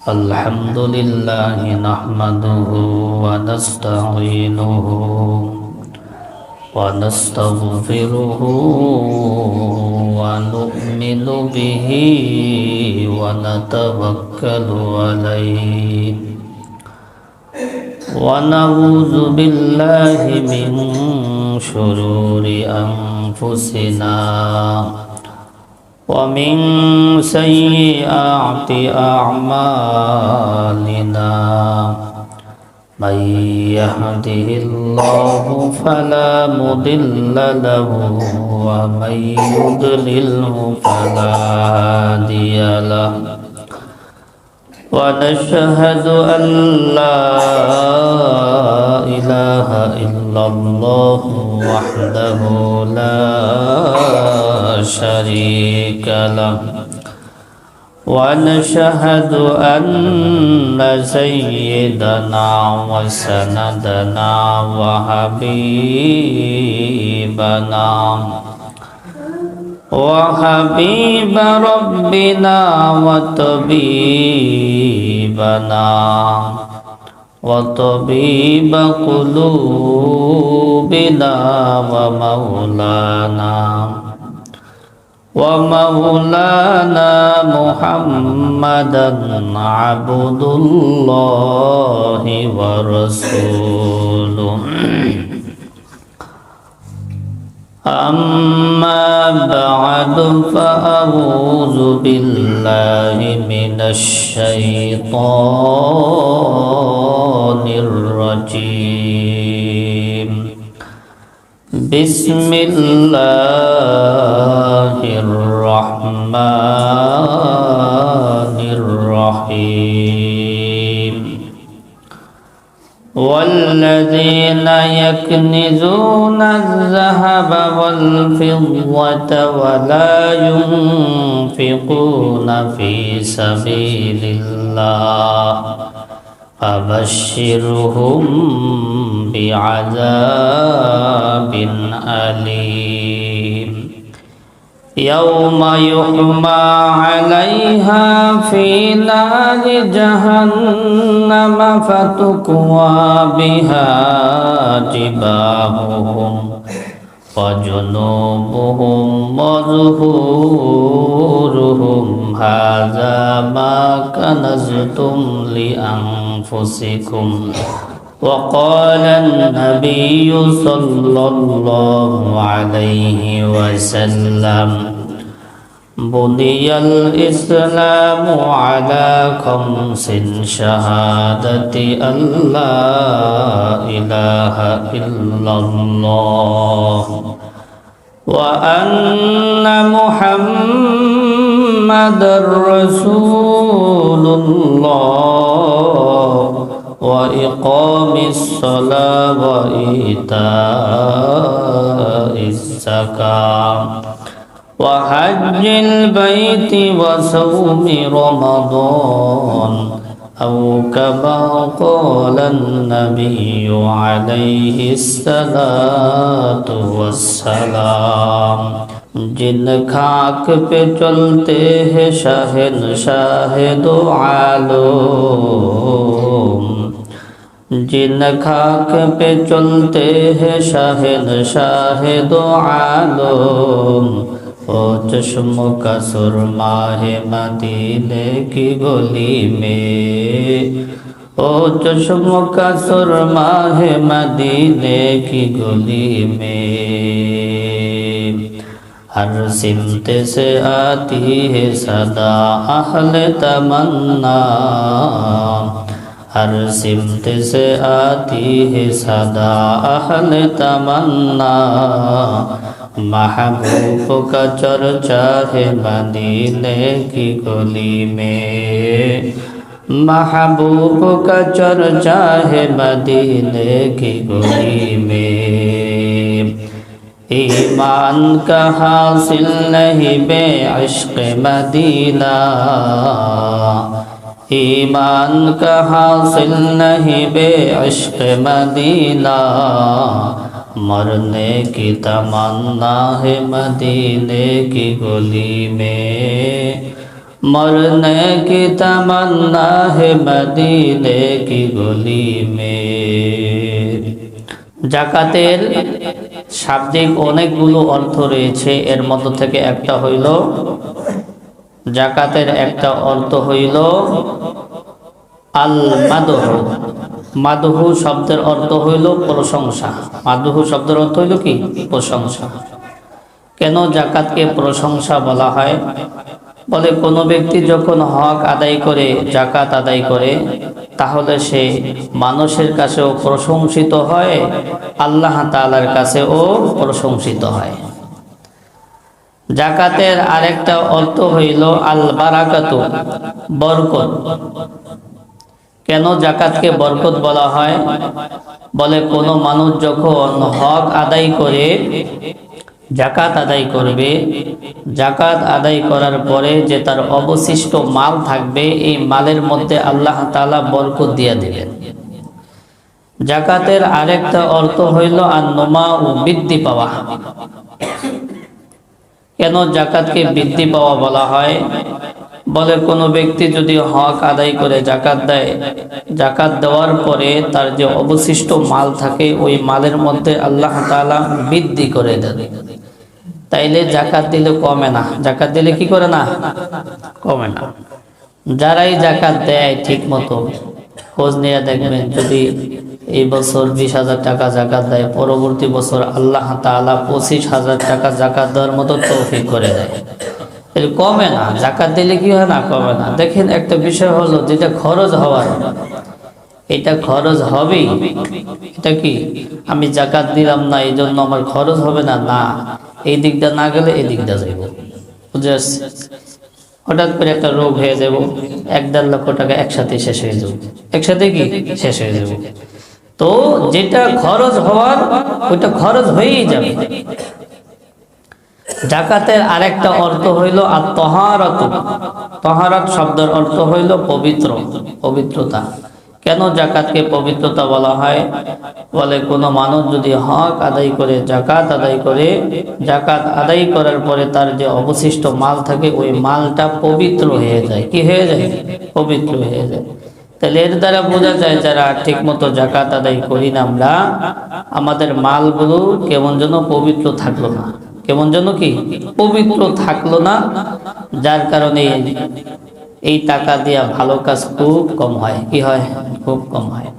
الحمد لله نحمده ونستعينه ونستغفره ونؤمن به ونتوكل عليه ونعوذ بالله من شرور أنفسنا ومن سيئات أعمالنا من يهده الله فلا مضل له ومن يضلله فلا هادي له ونشهد أن لا إله إلا الله وحده لا شريك له ونشهد أن سيدنا وسندنا وحبيب ربنا وطبيب قلوبنا ومولانا محمدا عبد الله ورسوله أما بعد فأعوذ بالله من الشيطان الرجيم بسم الله الرحمن الرحيم والذين يكنزون الذهب والفضة ولا ينفقون في سبيل الله فبشرهم بعذاب أليم يوم يحمى عليها في نار جهنم فتكوى بها جباههم وجنوبهم وظهورهم هذا ما كنزتم لأنفسكم وقال النبي صلى الله عليه وسلم بني الإسلام على خمس شهادة أن لا إله إلا الله وأن محمدا رسول الله وإقام الصلاة وإيتاء الزكاة وحج البيت وصوم رمضان أو كما قال النبي عليه الصلاة والسلام जिन खाक पे चलते हैं शहंशाह दो आलम जिन खाक पे चलते हैं शहंशाह दो आलम ओ चश्मो का सुरमा है मदीने की गली में ओ चश्मो का सुरमा है मदीने की गली में हर सिमत से आती है सदा अहले तमन्ना हर सिमत से आती है सदा अहले तमन्ना महबूब का चर्चा है मदीने की गली में महबूब का चर्चा है मदीने की गली में ईमान का हासिल नहीं बे इश्क़ मदीना ईमान का हासिल नहीं बे इश्क़ मदीना मरने की तमन्ना है मदीने की गली में, मरने की तमन्ना है मदीने की गली में। জাকাতের শাব্দিক অনেকগুলো অর্থ রয়েছে, এর মধ্য থেকে একটা হইল জাকাতের একটা অর্থ হইল আল মাদহু। মাদহু শব্দের অর্থ হইল প্রশংসা। মাদহু শব্দের অর্থ হইল কি? প্রশংসা। কেন জাকাতকে প্রশংসা বলা হয়? বলে কোনো ব্যক্তি যখন হক আদায় করে, জাকাত আদায় করে, তাহলে সে মানুষের কাছেও প্রশংসিত হয়, আল্লাহ তাআলার কাছেও প্রশংসিত হয়। জাকাতের আরেকটা অর্থ হইল আল বারাকাতু, বরকত। কেন জাকাতকে বরকত বলা হয়? বলে কোনো মানুষ যখন হক আদায় করে জাকাত আদায় করবে, জাকাত আদায় করার পরে যে তার অবশিষ্ট মাল থাকবে, এই মালের মধ্যে আল্লাহ তাআলা বরকত দিয়ে দেবেন। জাকাতের আরেকটা অর্থ হইল আন-নুমা, বৃদ্ধি পাওয়া। কেন জাকাতকে বৃদ্ধি পাওয়া বলা হয়? বলে কোনো ব্যক্তি যদি হক আদায় করে জাকাত দেয়, জাকাত দেওয়ার পরে তার যে অবশিষ্ট মাল থাকে, ওই মালের মধ্যে আল্লাহ তাআলা বৃদ্ধি করে দেন। তাইলে জাকাত দিলে কমে না। জাকাত দিলে কি করে না? কমে না। যারাই জাকাত দেয় ঠিক মতো, খোঁজ নিয়ে দেখবেন, যদি এই বছর 20,000 টাকা জাকাত দেয়, পরবর্তী বছর আল্লাহ তাআলা 25,000 টাকা জাকাত দেওয়ার মতো তৌফিক করে দেয়। এর কমে না। জাকাত দিলে কি হয় না? কমে না। দেখেন একটা বিষয় হলো, যেটা খরচ হওয়ার, এটা খরচ হবেই। এটা কি আমি জাকাত দিলাম না এই জন্য আমার খরচ হবে না? না, এই দিকটা না গেলে এই দিকটা যাইব। বুঝে আসছে? হঠাৎ করে একটা রোগ হয়ে যাব, 1-1.5 লক্ষ টাকা একসাথে শেষ হয়ে যাবে। একসাথে কি শেষ হয়ে যাবে? তো যেটা খরচ হওয়ার, ওইটা খরচ হয়েই যাবে। জাকাতের আরেকটা অর্থ হইল আত-তাহারাতু। তাহারাত শব্দের অর্থ হইল পবিত্র, পবিত্রতা। কেন জাকাতকে পবিত্রতা বলা হয়? বলে কোনো মানুষ যদি হক আদায় করে, জাকাত আদায় করে, জাকাত আদায় করার পরে তার যে অবশিষ্ট মাল থাকে, ওই মালটা পবিত্র হয়ে যায়। কি হয়ে যায়? পবিত্র হয়ে যায়। তাহলে এর দ্বারা বোঝা যায়, যারা ঠিক মতো জাকাত আদায় করি না আমরা, আমাদের মালগুলো কেমন যেন পবিত্র থাকলো না। কেমন যেন কি পবিত্র থাকলো না, যার কারণে এই টাকা দিয়া ভালো কাজ খুব কম হয়। কি হয়? খুব কম হয়।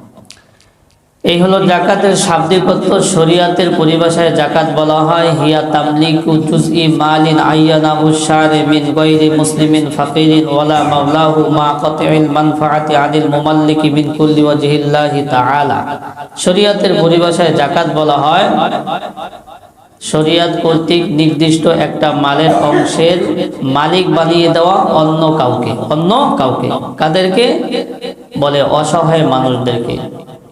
এই হলো জাকাতের শাব্দিক অর্থ। শরীয়তের পরিভাষায় জাকাত বলা হয় হিয়া তামলিকু জুজই মালিন আইয়ানাহু শারি মিন গায়রি মুসলিমিন ফাকিরিন ওয়ালা মাওলাহু মা কাতিল মানফাআতি আনিল মুমাল্লিকি মিন কুল্লি ওয়াজহিল্লাহি তাআলা। শরীয়তের পরিভাষায় জাকাত বলা হয় শরীয়ত কর্তৃক নির্দিষ্ট একটা মালের অংশের মালিক বানিয়ে দেওয়া অন্য কাউকে। অন্য কাউকে কাদেরকে? বলে অসহায় মানুষদেরকে।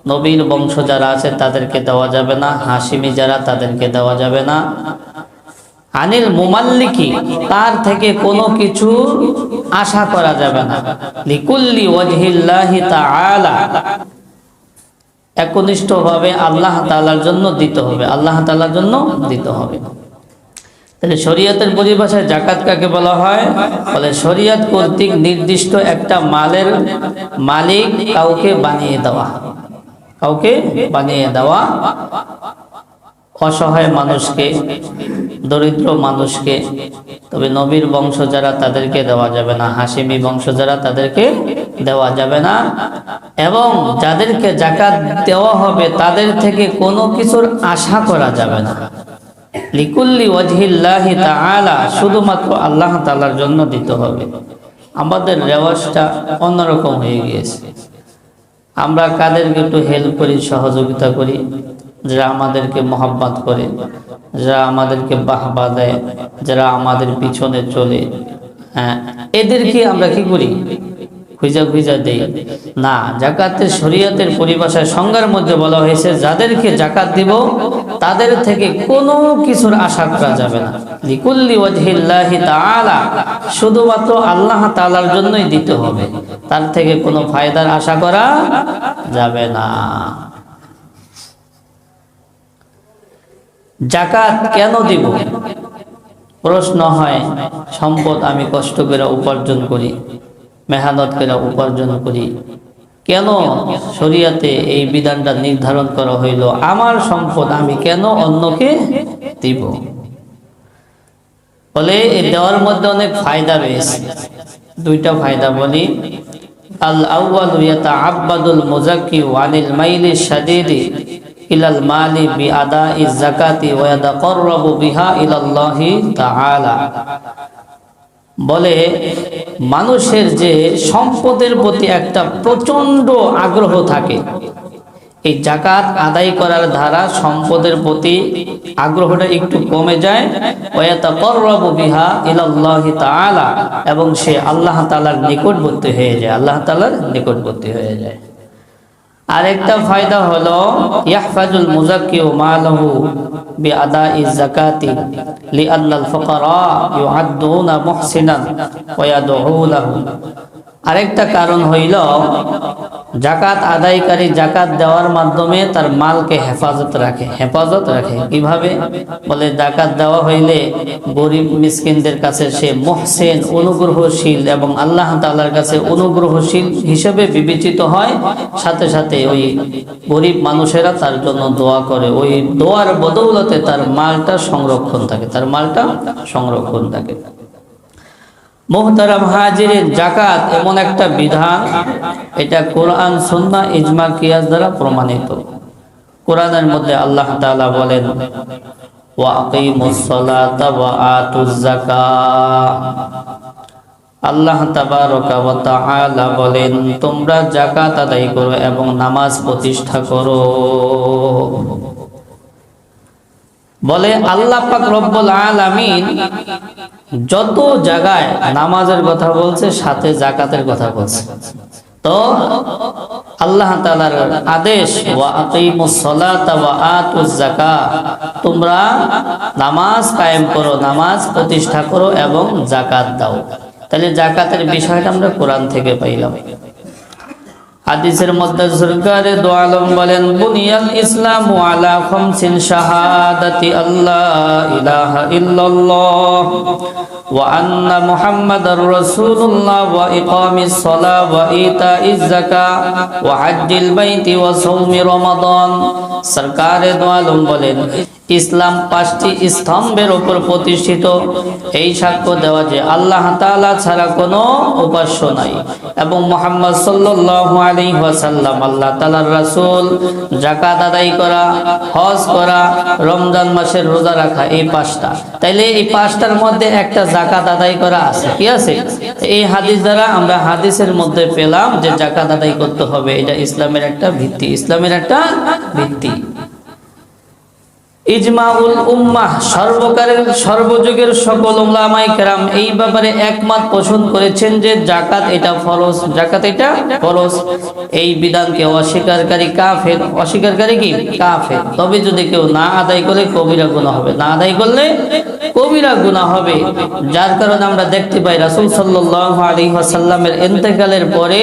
নবীর বংশ যারা আছে তাদেরকে দেওয়া যাবে না, হাশিমি যারা তাদেরকে দেওয়া যাবে না। আনিল মুমাল্লিকি, তার থেকে কোনো কিছু আশা করা যাবে না। লিকুল্লি ওয়াজহিল্লাহি তাআলা, একনিষ্ঠভাবে আল্লাহ তাআলার জন্য দিতে হবে। আল্লাহ তাআলার জন্য দিতে হবে। তাহলে শরীয়তের পরিভাষায় জাকাত কাকে বলা হয়? বলে শরীয়ত কর্তৃক নির্দিষ্ট একটা মালের মালিক কাউকে বানিয়ে দেওয়া। কাউকে বানিয়ে দেওয়া, অসহায় মানুষকে, দরিদ্র মানুষকে। তবে নবীর বংশ যারা তাদেরকে দেওয়া যাবে না, হাশিমি বংশ যারা তাদেরকে দেওয়া যাবে না। এবং যাদেরকে জাকাত দেওয়া হবে তাদের থেকে কোনো কিছুর আশা করা যাবে না। লিকুল্লি ওয়াজহিল্লাহি তাআলা, শুধুমাত্র আল্লাহ তাআলার জন্য দিতে হবে। আমাদের রেওয়াজটা অন্যরকম হয়ে গিয়েছে। আমরা কাদেরকে একটু হেল্প করি, সহযোগিতা করি, যারা আমাদেরকে মহব্বত করে, যারা আমাদেরকে বাহবা দেয়, যারা আমাদের পিছনে চলে, এদেরকে আমরা কি করি? খুঁজা খুঁজা দেই না। জাকাতের শরীয়তের পরিভাষায় সংজ্ঞার মধ্যে বলা হয়েছে যাদেরকে জাকাত দিব তাদের থেকে কোনো কিছুর আশা করা যাবে না। লিকুল্লি ওয়াজহিল্লাহি তাআলা, শুধুমাত্র আল্লাহ তাআলার জন্যই দিতে হবে, তার থেকে কোনো ফায়দার আশা করা যাবে না। জাকাত কেন দিব? প্রশ্ন হয়, সম্পদ আমি কষ্ট করে উপার্জন করি, মেহনত করে উপার্জন করি, কেন শরীয়তে এই বিধানটা নির্ধারণ করা হইল আমার সম্পদ আমি কেন অন্যকে দিব? বলে এই দেওয়ার মধ্যে অনেক ফায়দা রয়েছে। দুইটা ফায়দা বলি। আল আউয়ালু ইয়াতাআব্বাদুল মুযাক্কি আনিল মাইলি শাদীদি ইলাল মালি বিআদাই যাকাতি ওয়া ইয়াতাকাররাবু বিহা ইলাল্লাহি তাআলা। বলে মানুষের যে সম্পদের প্রতি একটা প্রচন্ড আগ্রহ থাকে, এই জাকাত আদায় করার দ্বারা সম্পদের প্রতি আগ্রহটা একটু কমে যায়। ওয়া ইয়াতাকাররাবু বিহা ইলাল্লাহি তাআলা, এবং সে আল্লাহ তাআলার নিকটবর্তী হয়ে যায়, আল্লাহ তাআলার নিকটবর্তী হয়ে যায়। আরেকটা ফায়দা হলো ইয়াহফাজুল মুযাক্কি মালাহু বিআদাই যাকাতি লিআন্নাল ফুকারা ইউআদ্দুনা মুহসিনান ওয়া ইয়াদউ লাহু। আরেকটা কারণ হইল জাকাত আদায়কারী জাকাত দেওয়ার মাধ্যমে তার মালকে হেফাজত রাখে। কিভাবে? বলে জাকাত দেওয়া হইলে গরিব মিসকিনদের কাছে সে মুহসিন, অনুগ্রহশীল, এবং আল্লাহ তাআলার কাছে অনুগ্রহশীল হিসেবে বিবেচিত হয়। সাথে সাথে ওই গরিব মানুষেরা তার জন্য দোয়া করে, ওই দোয়ার বদৌলতে তার মালটা সংরক্ষণ থাকে। মুহতারাম হাজিরিন, জাকাত এমন একটা বিধান, এটা কোরআন, সুন্নাহ, ইজমা, কিয়াস দ্বারা প্রমাণিত। কোরআনের মধ্যে আল্লাহ তাআলা বলেন ওয়া আকিমুস সালাতা ওয়া আতুজ যাকাত। আল্লাহ তাবারকা ওয়া তাআলা বলেন তোমরা জাকাত আদায় করো এবং নামাজ প্রতিষ্ঠা করো। বলে আল্লাহ পাক রব্বুল আলামিন যত জায়গায় নামাজের কথা বলছে সাথে জাকাতের কথা বলছে। তো আল্লাহ তাআলার আদেশ ওয়া আকিমুস সালাতা ওয়া আতুজ যাকাত, তোমরা নামাজ কায়েম করো, নামাজ প্রতিষ্ঠা করো এবং জাকাত দাও। তাহলে জাকাতের বিষয়টা আমরা কোরআন থেকে পাইলাম। হাদিসের মধ্যে সরকারে দো আলম বলেন বুনিয়াল ইসলামু আলা খামসিন শাহাদাতি আল্লাহ ইলাহা ইল্লাল্লাহ ওয়া আন্না মুহাম্মাদার রাসূলুল্লাহ ওয়া ইকামিস সালাহ ওয়া ইতাইজ যাকাত ওয়া হজ্জিল বাইতি ওয়া সাওমি রমাদান। সরকারে দো আলম বলেন ইসলাম 5টি স্তম্ভের উপর প্রতিষ্ঠিত। এই সাক্ষ্য দেওয়া যে আল্লাহ তাআলা ছাড়া কোনো উপাস্য নাই এবং মুহাম্মদ সাল্লাল্লাহু আলাইহি ওয়াসাল্লাম আল্লাহ তাআলার রাসূল। যাকাত আদায় করা, হজ করা, রমজান মাসের রোজা রাখা, এই 5টা। তাইলে এই 5টার মধ্যে একটা যাকাত আদায় করা আছে, কি আছে? এই হাদিস দ্বারা আমরা হাদিসের মধ্যে পেলাম যে যাকাত আদায় করতে হবে। এটা ইসলামের একটা ভিত্তি। ইজমাউল উম্মাহ, সর্বযুগের সকল উলামায়ে কেরাম এই ব্যাপারে একমত পোষণ করেছেন যে জাকাত এটা ফরজ। এই বিধানকে অস্বীকারী কাফের। তবে যদি কেউ না আদায় করে কবিরা গুনাহ হবে, না আদায় করলে কবিরা গুনাহ হবে। যার কারণে আমরা দেখতে পাই রাসূল সাল্লাল্লাহু আলাইহি ওয়াসাল্লামের ইন্তেকালের পরে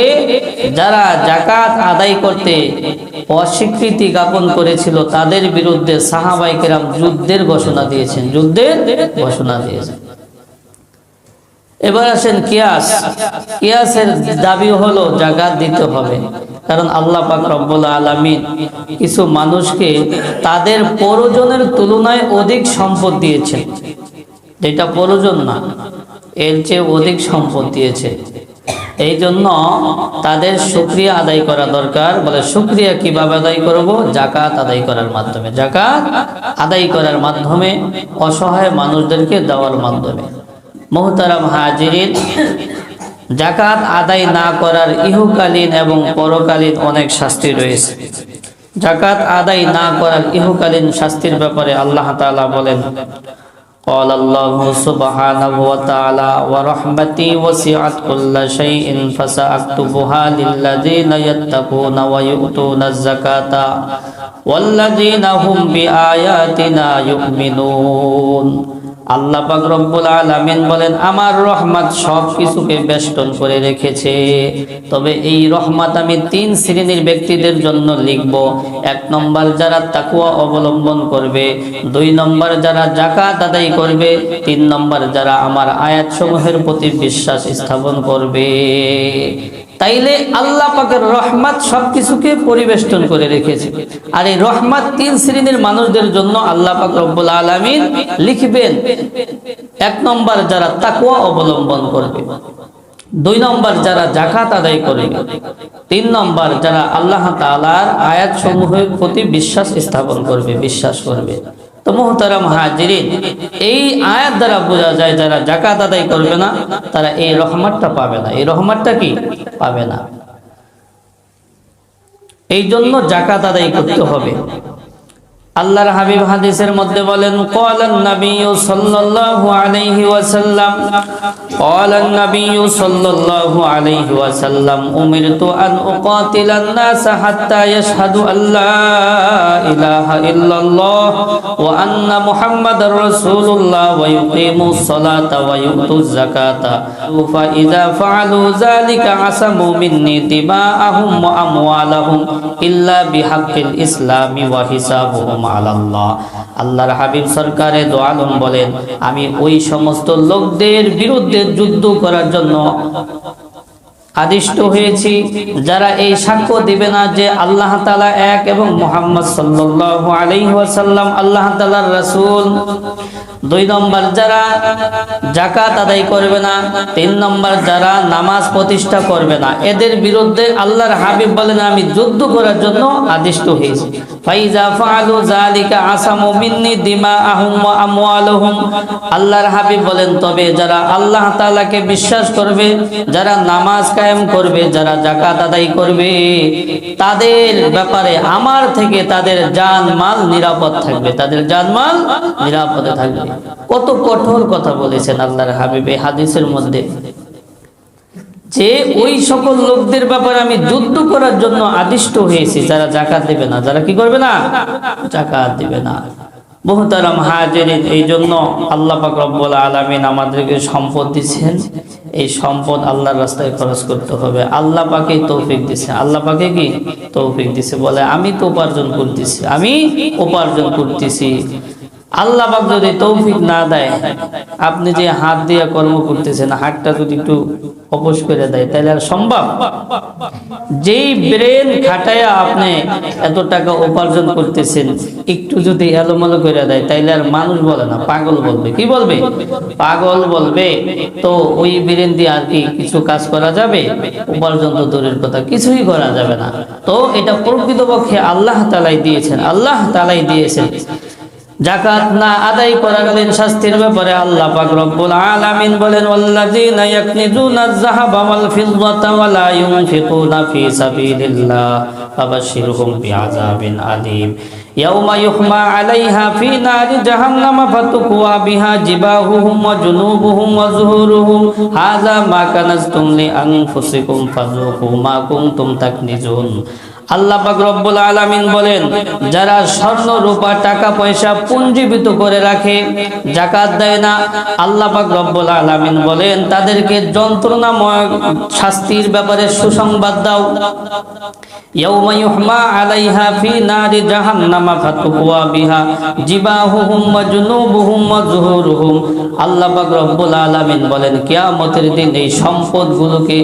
যারা জাকাত আদায় করতে অস্বীকৃতি জ্ঞাপন করেছিল তাদের বিরুদ্ধে সাহাবায়ে কেরাম যুদ্ধের ঘোষণা দিয়েছেন। এবার আসেন কিয়াসের দাবি হলো জাকাত দিতে হবে, কারণ আল্লাহ পাক রব্বুল আলামিন কিছু মানুষকে তাদের প্রয়োজনের তুলনায় অধিক সম্পদ দিয়েছেন, যেটা প্রয়োজন না এর চেয়ে অধিক সম্পদ দিয়েছে। এই জন্য তাদের শুকরিয়া আদায় করা দরকার। বলে শুকরিয়া কিভাবে আদায় করব? জাকাত আদায় করার মাধ্যমে, অসহায় মানুষদেরকে দেওয়ার মাধ্যমে। মুহতারাম হাজিরিন, জাকাত আদায় না করার ইহকালীন এবং পরকালীন অনেক শাস্তি রয়েছে। জাকাত আদায় না করার ইহকালীন শাস্তির ব্যাপারে আল্লাহ তাআলা বলেন قال الله سبحانه وتعالى ورحمتي وسعت كل شيء فسأكتبها للذين يتقون ويؤتون الزكاة والذين هم بآياتنا يؤمنون আল্লাহ পাক রব্বুল আলামিন বলেন আমার রহমত সব কিছুকে বেষ্টন করে রেখেছে। তবে এই রহমত আমি তিন শ্রেণীর ব্যক্তিদের জন্য লিখব। এক নম্বর যারা তাকওয়া অবলম্বন করবে, দুই নম্বর যারা যাকাত আদায় করবে, তিন নম্বর যারা আমার আয়াতসমূহের প্রতি বিশ্বাস স্থাপন করবে। তাইলে আল্লাহ পাকের রহমত সবকিছুকে পরিবেষ্টন করে রেখেছে। আর এই রহমত তিন শ্রেণীর মানুষদের জন্য আল্লাহ পাক রব্বুল আলামিন লিখবেন। এক নম্বর যারা তাকওয়া অবলম্বন করবে, দুই নম্বর যারা যাকাত আদায় করবে, তিন নম্বর যারা আল্লাহ তাআলার আয়াতসমূহের প্রতি বিশ্বাস স্থাপন করবে, বিশ্বাস করবে। তো মুহতারাম হাজিরিন, এই আয়াত দ্বারা বোঝা যায় যারা যাকাত আদায় করবে না তারা এই রহমতটা পাবে না। এই রহমতটা কি পাবে না। এই জন্য যাকাত আদায় করতে হবে। আল্লাহর হাবিব হাদিসের মধ্যে বলেন ক্বালান নাবিয়্যু সাল্লাল্লাহু আলাইহি ওয়াসাল্লাম ক্বালান নাবিয়্যু সাল্লাল্লাহু আলাইহি ওয়াসাল্লাম উমিরতু আন উকাতিলান নাস হাত্তা ইয়াশহাদু আল্লা ইলাহা ইল্লাল্লাহ ওয়া আন্না মুহাম্মাদার রাসূলুল্লাহ ওয়া ইউকিমুস সালাতা ওয়া ইউতুজ যাকাতা ফা ইযা ফাআলু যালিকা আসামু মিন্নি দিমাআহুম ওয়া আমওয়ালাহুম ইল্লা বিহাক্কিল ইসলামি ওয়া হিসাবুহুম আল্লাহ। আল্লাহর হাবিব সরকারে দো আলম বলেন আমি ওই সমস্ত লোকদের বিরুদ্ধে যুদ্ধ করার জন্য আদিষ্ট হয়েছি যারা এই সাক্ষ্য দিবে না যে আল্লাহ তাআলা এক এবং মুহাম্মদ সাল্লাল্লাহু আলাইহি ওয়াসাল্লাম আল্লাহ তাআলার রাসূল। দুই নম্বর যারা যাকাত আদায় করবে না, তিন নম্বর যারা নামাজ প্রতিষ্ঠা করবে না, এদের বিরুদ্ধে আল্লাহর হাবিব বলেন আমি যুদ্ধ করার জন্য আদিষ্ট হয়েছি। ফাইজা ফাআলু যালিকা আসামু মিন্নি দিমাআহুম ওয়া আমওয়ালুহুম। আল্লাহর হাবিব বলেন তবে যারা আল্লাহ তাআলাকে বিশ্বাস করবে, যারা নামাজ কায়েম করবে, যারা যাকাত আদায় করবে, তাদের ব্যাপারে আমার থেকে তাদের জান মাল নিরাপদ থাকবে, তাদের জান মাল নিরাপদে থাকবে। কত কঠোর কথা বলেছেন আল্লাহর হাবিব এই হাদিসের মধ্যে, যে ওই সকল লোকদের ব্যাপারে আমি যুদ্ধ করার জন্য আদিষ্ট হয়েছি যারা যাকাত দিবে না, যারা কি করবে না, যাকাত দিবে না। মুহতারাম হাজিরিন, এই জন্য আল্লাহ পাক রব্বুল আলামিন আমাদেরকে সম্পদ দিয়েছেন। এই সম্পদ আল্লাহর রাস্তায় খরচ করতে হবে। আল্লাহ পাকেই তৌফিক দিয়েছে, আল্লাহ পাকে কি তৌফিক দিয়েছে। বলে আমি তো উপার্জন করতেছি, আমি উপার্জন করতেছি। আল্লাহ পাক যদি তৌফিক না দেয়, আপনি যে হাত দিয়ে কর্ম করতেছেন, হাতটা যদি একটু অপস করে দেয় তাহলে আর সম্ভব? যেই ব্রেন খাটায়া আপনি এত টাকা উপার্জন করতেছেন, একটু যদি এলোমেলো করে দেয় তাইলে আর মানুষ বলে না, পাগল বলবে। কি বলবে? পাগল বলবে। তো ওই ব্রেন দিয়ে আর কি কিছু কাজ করা যাবে? উপার্জন তো দূরের কথা, কিছুই করা যাবে না। তো এটা প্রকৃতপক্ষে আল্লাহ তাআলাই দিয়েছেন, আল্লাহ তাআলাই দিয়েছেন। যাকাত না আদায় করাকালীন শাস্তির ব্যাপারে আল্লাহ পাক রব্বুল আলামিন বলেন ওয়াল্লাযীনা ইয়াকনিজুনাজ যাহাবা ওয়াল ফিদ্দাতা ওয়া লা ইউনফিকুনা ফী সাবিলিল্লাহ ফাবাশশিরহুম বিআযাবিন আলীম ইয়াওমা ইউহমা আলাইহা ফী নারি জাহান্নামা ফাতুকওয়া বিহা জিবাহুহুম ওয়া জুনুবুহুম ওয়া যুহুরুহুম হাযা মা কানাজতুম লিআনফুসিকুম ফাযুকু মা কুনতুম তাকনিজুন। আল্লাহ পাক রব্বুল আলামিন বলেন যারা স্বর্ণ রূপা টাকা পয়সা পুঞ্জীভূত করে রাখে, যাকাত দেয় না, আল্লাহ পাক রব্বুল আলামিন বলেন তাদেরকে যন্ত্রণাময় শাস্তির ব্যাপারে সুসংবাদ দাও। ইয়াউমা ইউহমা আলাইহা ফী নারি জাহান্নামা ফাতুকওয়া বিহা জিবাহুহুম ওয়া জুনুবুহুম ওয়া যুহুরুহুম। আল্লাহ পাক রব্বুল আলামিন বলেন কিয়ামতের দিন এই সম্পদগুলোকে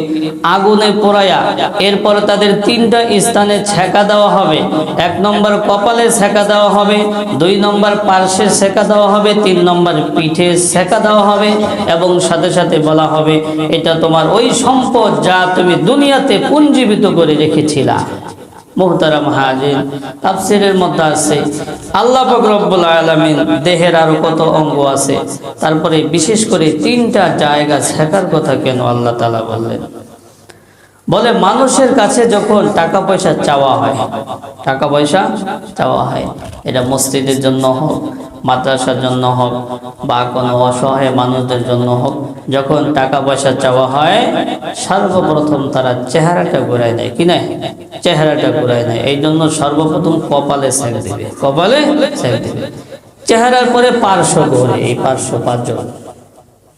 আগুনে পোড়ায়া এরপর তাদের তিনটা স্থানে ছেকা দেওয়া হবে। এক নম্বর কপালে ছেকা দেওয়া হবে, দুই নম্বর পার্শ্বে ছেকা দেওয়া হবে, তিন নম্বর পিঠে ছেকা দেওয়া হবে এবং সাথে সাথে বলা হবে এটা তোমার ওই সম্পদ যা তুমি দুনিয়াতে পুঞ্জীভূত করে রেখেছিলা। মুহতারাম হাজির, তাফসীরের মধ্যে আছে আল্লাহ পাক রব্বুল আলামিন দেহের আরো কত অঙ্গ আছে, তারপরে বিশেষ করে তিনটা জায়গা ছেকার কথা কেন আল্লাহ তাআলা বললেন? বলে মানুষের কাছে যখন টাকা পয়সা চাওয়া হয়, টাকা পয়সা চাওয়া হয়, এটা মসজিদের জন্য হোক, মাদ্রাসার জন্য হোক বা কোনো অসহায় মানুষদের জন্য হোক, যখন টাকা পয়সা চাওয়া হয় সর্বপ্রথম তারা চেহারাটা ঘুরায় নেয়। কি নেয়? চেহারাটা ঘুরায় নেয়। এই জন্য সর্বপ্রথম কপালে সেক দিবে, কপালে সেক দিবে। চেহারার পরে পার্শ্ব ঘোরে, এই পার্শ্ব পাঁচজন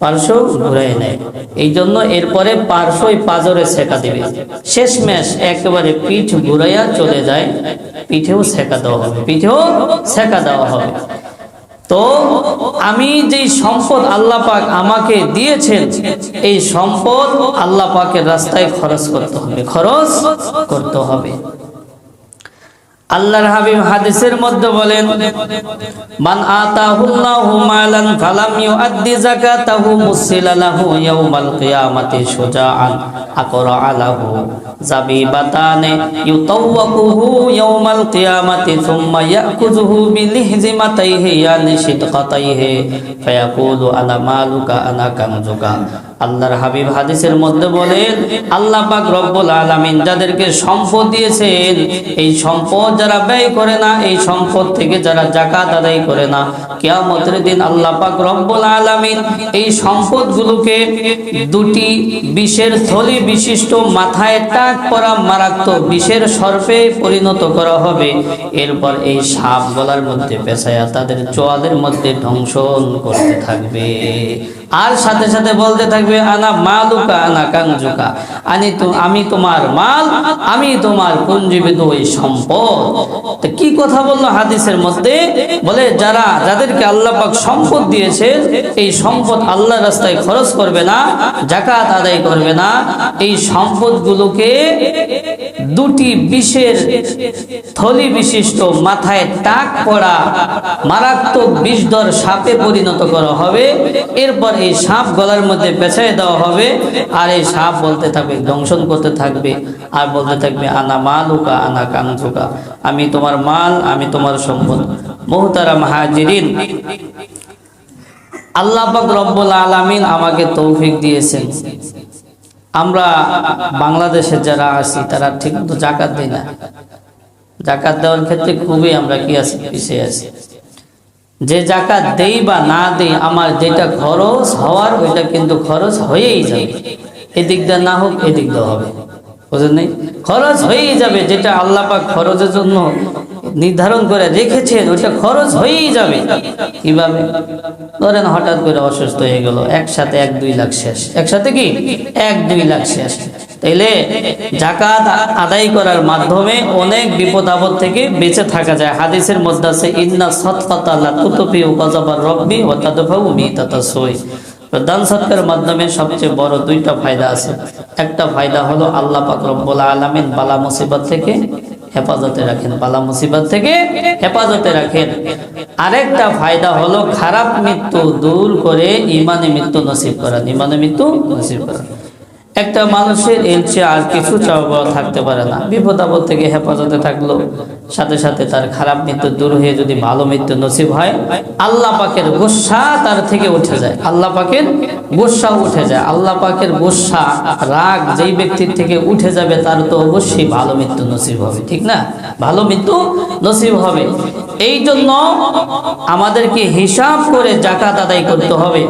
পার্শ্ব ঘুরে নেয়। এই জন্য এরপরে পার্শ্বই পাঁজরে সেকা দিবে। শেষমেশ একেবারে পিঠ ঘুরাইয়া চলে যায়, পিঠেও সেকা দেওয়া হবে, পিঠেও সেকা দেওয়া হবে। তো আমি যেই সম্পদ আল্লাহ পাক আমাকে দিয়েছেন, এই সম্পদ আল্লাহ পাকের রাস্তায় খরচ করতে হবে, খরচ করতে হবে। আল্লাহর হাবিব হাদিসের মধ্যে বলেন, মান আতাহুল্লাহু মালান ফালাম ইউআদ্দি যাকাতাহু মুসিলা লাহু ইয়াউমাল কিয়ামাতি শুজাআন আকরা আলাহু যাবিবাতানে ইউতাওয়াকুহু ইয়াউমাল কিয়ামাতি সুম্মা ইয়াকুযুহু বিলিহজিমাতাইহি ইয়ানি শিদকাতাইহি ফায়াকুলু আনা মালুকা আনা কানজুকা। আল্লাহর হাবিব হাদিসের মধ্যে বলেন, আল্লাহ পাক রব্বুল আলামিন যাদেরকে সম্পদ দিয়েছেন, এই সম্পদ যারা ব্যয় করে না, এই সম্পদ থেকে যারা যাকাত আদায় করে না, কিয়ামতের দিন আল্লাহ পাক রব্বুল আলামিন এই সম্পদগুলোকে দুটি বিষের থলি বিশিষ্ট মাথায় টাক পরা মারাত্মক বিষের সর্পে পরিণত করা হবে। এরপর এই সাপ গলার মধ্যে পেঁচায়া তাদের চোয়ালের মধ্যে ধ্বংসন করতে থাকবে, আর সাথে সাথে বলতে থাকবে, আনা মালুকা আনা কানজুকা, আমি তোমার মাল, আমি তোমার পুঞ্জীবিত ওই সম্পদ। তো কি কথা বললো হাদিসের মধ্যে? বলে যাদেরকে আল্লাহ পাক সম্পদ দিয়েছে, এই সম্পদ আল্লাহ রাস্তায় খরচ করবে না, যাকাত আদায় করবে না, এই সম্পদগুলোকে দুটি বিষের থলি বিশিষ্ট মাথায় টাক পড়া মারাত্মক বিষধর সাপে পরিণত করা হবে। এরপর এই সাপ গলার মধ্যে পেঁচাই দেওয়া হবে, আর এই সাপ বলতে থাকবে, দংশন করতে থাকবে, আর বলতে থাকবে, আনা মালুকা আনা কানজুকা, আমি তোমার মাল, আমি তোমার সম্পদ। মুহতারাম হাজিরিন, আল্লাহ পাক রব্বুল আলামিন আমাকে তৌফিক দিয়েছেন, আমরা বাংলাদেশের যারা আছি তারা ঠিক মতো যাকাত দেই না। যাকাত দেওয়ার ক্ষেত্রে খুবই আমরা কি আছি, পিছিয়ে আছি। যে যাকাত দেই বা না দেই, আমার যেটা খরচ হওয়ার ওইটা কিন্তু খরচ হয়েই যাবে, এদিক দিয়ে না হোক এদিক দিয়ে হবে, বুঝলেন নাই? খরচ হয়েই যাবে, যেটা আল্লাহ পাক খরচের জন্য নির্ধারণ করে রেখেছেন ওইটা খরচ হয়েই যাবে। কিভাবে? ধরেন হঠাৎ করে অসুস্থ হয়ে গেল, একসাথে 1-2 লাখ শেষ, একসাথে কি 1-2 লাখ শেষ। তাইলে যাকাত আদায় করার মাধ্যমে অনেক বিপদ আপদ থেকে বেঁচে থাকা যায়। হাদিসের মধ্যে আছে, ইন্না সাদকাতা লা তুতফিউ গাযাবার রাব্বি ওয়া তাদফাউ মিতাতাস সুই। দান সদকার মাধ্যমে সবচেয়ে বড় 2টা ফায়দা আছে। একটা ফায়দা হলো আল্লাহ পাক রব্বুল আলামিন বালা মুসিবত থেকে হেফাজতে রাখেন, বালা মুসিবত থেকে হেফাজতে রাখেন। আরেকটা ফায়দা হলো খারাপ মৃত্যু দূর করে ইমানে মৃত্যু নসিব করা, ইমানে মৃত্যু নসিব করা। একটা মানুষের এর চেয়ে আর কিছু চাওয়া থাকতে পারে না। বিপদ আপদ থেকে হেফাজতে থাকলো, সাথে সাথে তার খারাপ মৃত্যু দূর হয়ে যদি ভালো মৃত্যু নসিব হয়, আল্লাহ পাকের গোসা তার থেকে উঠে যায়, আল্লাহ পাকের গোসা উঠে যায়। আল্লাহ পাকের গোসা, রাগ যেই ব্যক্তির থেকে উঠে যাবে, তার তো অবশ্যই ভালো মৃত্যু নসিব হবে, ঠিক না? ভালো মৃত্যু নসিব হবে। এই জন্য আমাদেরকে হিসাব করে যাকাত আদায় করতে হবে।